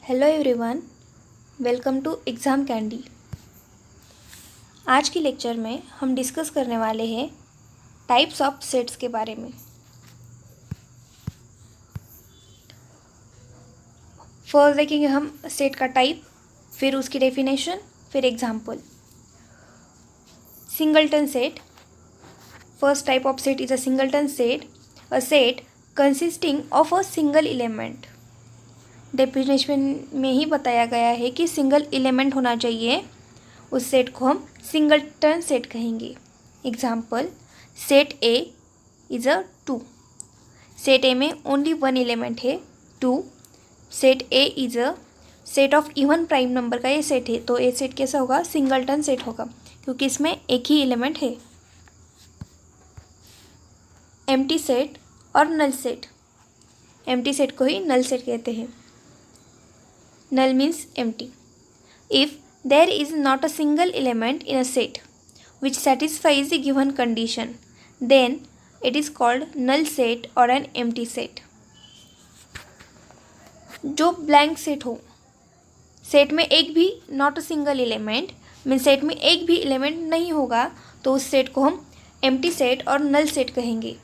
Hello everyone, welcome to Exam Candy. आज की lecture में हम डिस्कस करने वाले हैं टाइप्स ऑफ सेट्स के बारे में। फर्स्ट देखेंगे हम सेट का टाइप, फिर उसकी डेफिनेशन, फिर example. Singleton set. First type of set is a singleton set, a set consisting of a single element. Definition में ही बताया गया है कि सिंगल एलिमेंट होना चाहिए, उस सेट को हम सिंगलटन सेट कहेंगे। Example, set A is a 2। Set ए में ओनली वन एलिमेंट है 2। Set A is a set of even prime number का ये सेट है, तो ये सेट कैसा होगा? सिंगलटन सेट होगा, क्योंकि इसमें एक ही एलिमेंट है। एम्प्टी सेट और नल सेट। एम्प्टी सेट को ही नल सेट कहते हैं। Null means empty. If there is not a single element in a set which satisfies the given condition, then it is called null set or an empty set. जो blank set हो, set में एक भी not a single element mean set में एक भी element नहीं होगा, तो उस सेट को हम एम्प्टी सेट और नल सेट कहेंगे।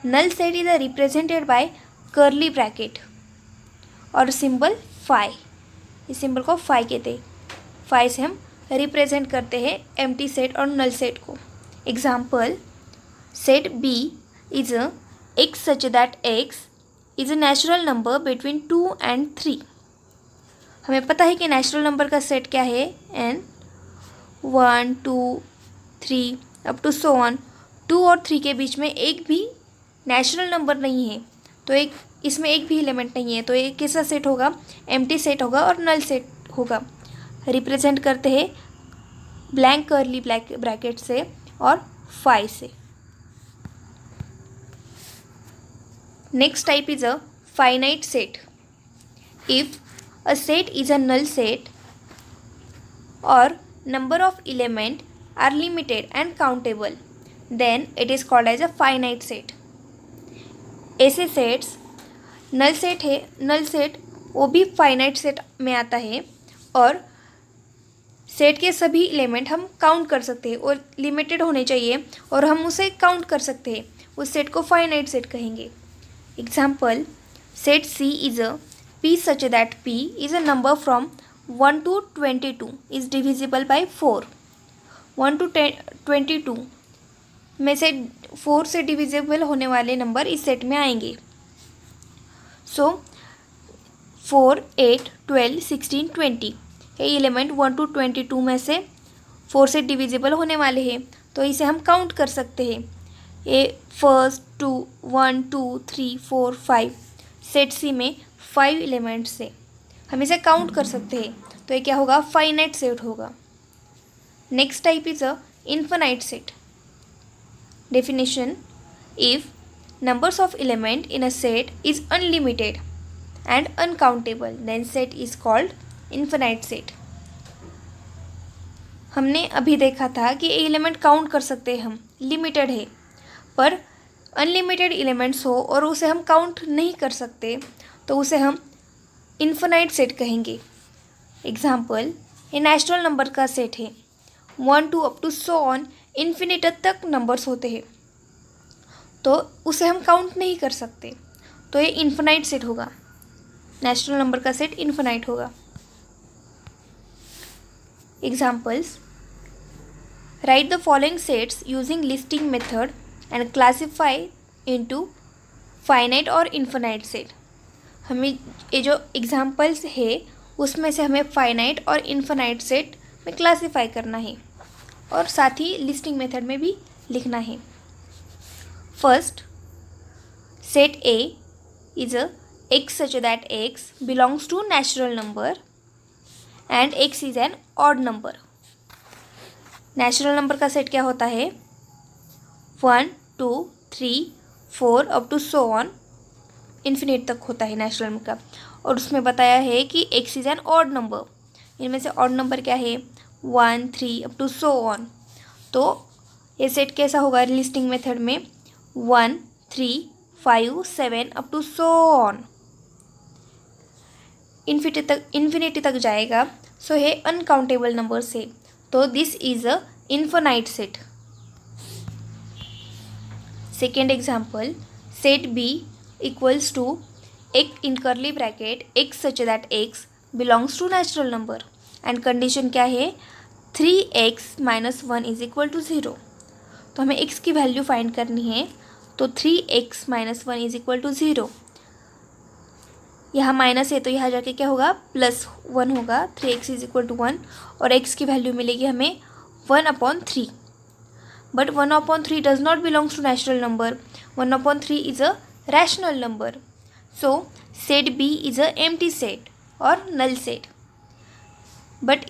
Null set is represented by curly bracket और सिंबल फाई। इस सिंबल को फाई कहते हैं। फाई से हम रिप्रेजेंट करते हैं एम्प्टी सेट और नल सेट को। Example, set B is a x such that x is a natural number between 2 and 3। हमें पता है कि नेचुरल नंबर का सेट क्या है, N 1 2 3 up to so on. 2 और 3 के बीच में एक भी नेचुरल नंबर नहीं है, तो एक इसमें एक भी एलिमेंट नहीं है, तो ये कैसा सेट होगा? एम्प्टी सेट होगा और नल सेट होगा। रिप्रेजेंट करते हैं ब्लैंक कर्ली ब्रैकेट से और फाई से। Next type is a finite set. If a set is a null set और number of element are limited and countable, then it is called as a finite set. ऐसे sets, null set है, null set वो भी finite set में आता है और set के सभी एलिमेंट हम काउंट कर सकते हैं और लिमिटेड होने चाहिए और हम उसे काउंट कर सकते हैं, उस सेट को फाइनाइट सेट कहेंगे। Example, set C is a P such that P is a number from 1 to 22 is divisible by 4। 1 to 22 में से 4 से डिविजिबल होने वाले नंबर इस सेट में आएंगे। सो 4 8 12 16 20 ये एलिमेंट 1 to 22 में से 4 से डिविजिबल होने वाले हैं, तो इसे हम काउंट कर सकते हैं। ये फर्स्ट 2 1 2 3 4 5 सेट सी में 5 एलिमेंट्स से हम इसे काउंट कर सकते हैं, तो ये क्या होगा? फाइनाइट सेट होगा। Next type is a infinite set. Definition, if numbers of element in a set is unlimited and uncountable, then set is called infinite set. हमने अभी देखा था कि एलिमेंट काउंट कर सकते हैं हम, लिमिटेड है, पर अनलिमिटेड एलिमेंट्स हो और उसे हम काउंट नहीं कर सकते, तो उसे हम इन्फिनाइट सेट कहेंगे। एग्जाम्पल, ये नेचुरल नंबर का सेट है, 1 2 up to so on, infinite तक नंबर्स होते हैं, तो उसे हम काउंट नहीं कर सकते, तो ये इन्फिनाइट सेट होगा। नेचुरल नंबर का सेट इन्फिनाइट होगा। Examples, right the following sets using listing method and classify into finite और इन्फिनाइट सेट। हमें ये जो एग्जाम्पल्स है उसमें से हमें फाइनाइट और इन्फिनाइट सेट में क्लासीफाई करना है और साथ ही लिस्टिंग मेथड में भी लिखना है। First, set A is a x such that x belongs to natural number and x is an odd number. Natural number का सेट क्या होता है? 1 2 3 4 up to so on, infinite तक होता है नेचुरल नंबर का, और उसमें बताया है कि x is an odd number. इनमें से ऑड नंबर क्या है? 1 3 अप टू सो ऑन। तो ये सेट कैसा होगा लिस्टिंग मेथड में? 1 3 5 7 up to so on. Infinity तक जाएगा, सो ये अनकाउंटेबल नंबर्स है, तो this is a infinite set. Second example, set B equals to x in curly bracket x such that x belongs to natural number and condition क्या है, 3x - 1 is equal to 0. तो हमें x की value find करनी है, तो 3x - 1 is equal to 0. यहाँ minus है तो यहाँ जाके क्या होगा, +1 होगा. 3x इज इक्वल टू 1 और x की वैल्यू मिलेगी हमें 1/3. But 1/3 does not belongs to natural number. 1/3 is a rational number. So set B is a empty set or null set, but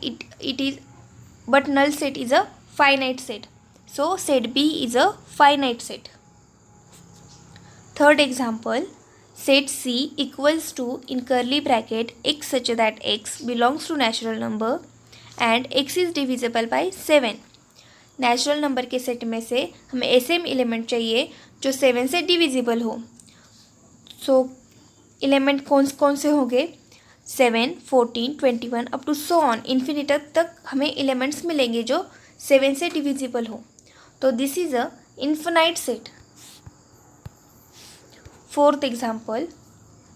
null set is a finite set. So set B is a finite set. Third example, set C equals to in curly bracket x such that x belongs to natural number and x is divisible by 7. Natural number के set में से हमें ऐसे element चाहिए जो 7 से divisible हो. सो element कौन से होंगे, 7, 14, 21 up to so on infinity तक हमें एलिमेंट्स मिलेंगे जो 7 से डिविजिबल हो. तो this is a infinite set. Fourth example,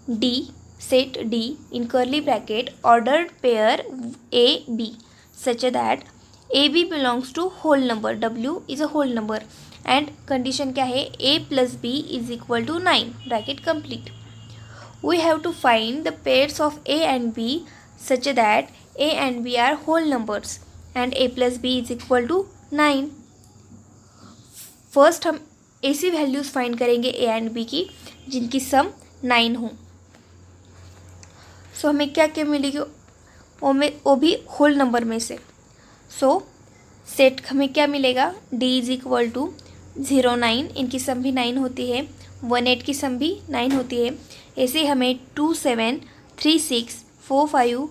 D set D in curly bracket ordered pair A B such that A B belongs to whole number, W is a whole number and condition क्या है, a + b is equal to 9, bracket complete. We have to find the pairs of a and b such that a and b are whole numbers and a plus b is equal to 9. First हम ऐसी values find करेंगे a and b की जिनकी सम 9 हो. सो हमें क्या क्या मिलेगी, वो भी होल नंबर में से. सो सेट हमें क्या मिलेगा, d इज इक्वल टू 0, 9, इनकी सम भी 9 होती है. 1, 8 की सम भी 9 होती है. ऐसे हमें 2, 7, 3, 6, 4, 5,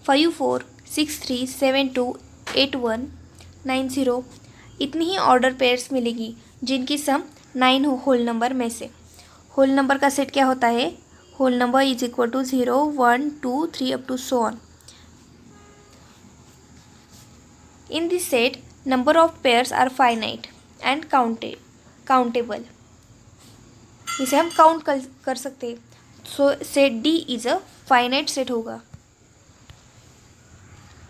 5, 4, 6, 3, 7, 2, 8, 1, 9, 0 इतनी ही ऑर्डर पेयर्स मिलेगी जिनकी सम 9 हो होल नंबर में से. होल नंबर का सेट क्या होता है, whole number is equal to 0, 1, 2, 3 up to so on. In this set number of pairs are finite and countable. इसे हम काउंट कर सकते हैं. So set d is a finite set होगा.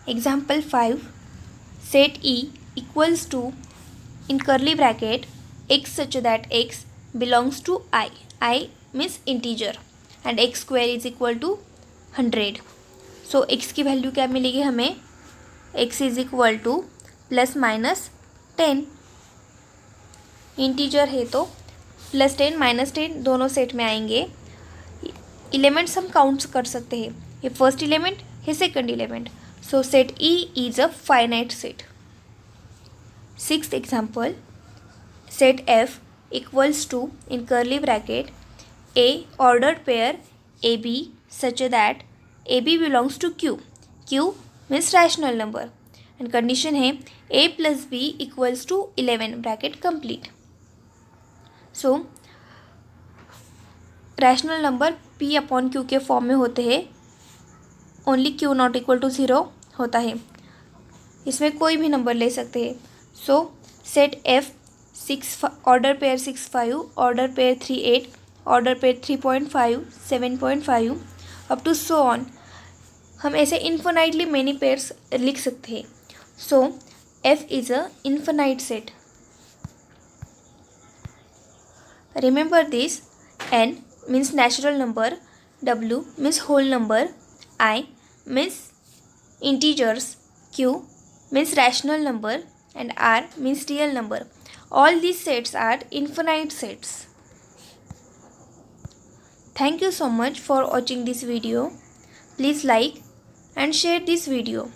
Example 5, set e equals to in curly bracket x such that x belongs to i, i means integer and x square is equal to 100. So x की value क्या मिलेगी हमें, x is equal to +-10. Integer है तो +10 -10 दोनों set में आएंगे. Elements हम काउंट कर सकते हैं, ये फर्स्ट एलिमेंट है second element. So set E is a finite set. Sixth example, set F equals to in curly bracket a ordered pair A B such that A B belongs to Q, Q means rational number and condition है a + b equals to 11, bracket complete. So rational number p/q के form में होते हैं. Only q not equal to 0 होता है. इसमें कोई भी नंबर ले सकते हैं. So set f order pair 6, 5, order pair 3, 8, order pair 3.5, 7.5 up to so on. हम ऐसे इन्फिनाइटली मेनी पेयर्स लिख सकते हैं. So f is a infinite set. Remember this, n means natural number, w means whole number, I means integers, q means rational number and r means real number. All these sets are infinite sets. Thank you so much for watching this video. Please like and share this video.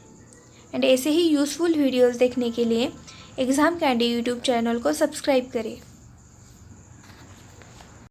And ऐसे ही useful videos देखने के लिए exam candy YouTube channel को subscribe करें.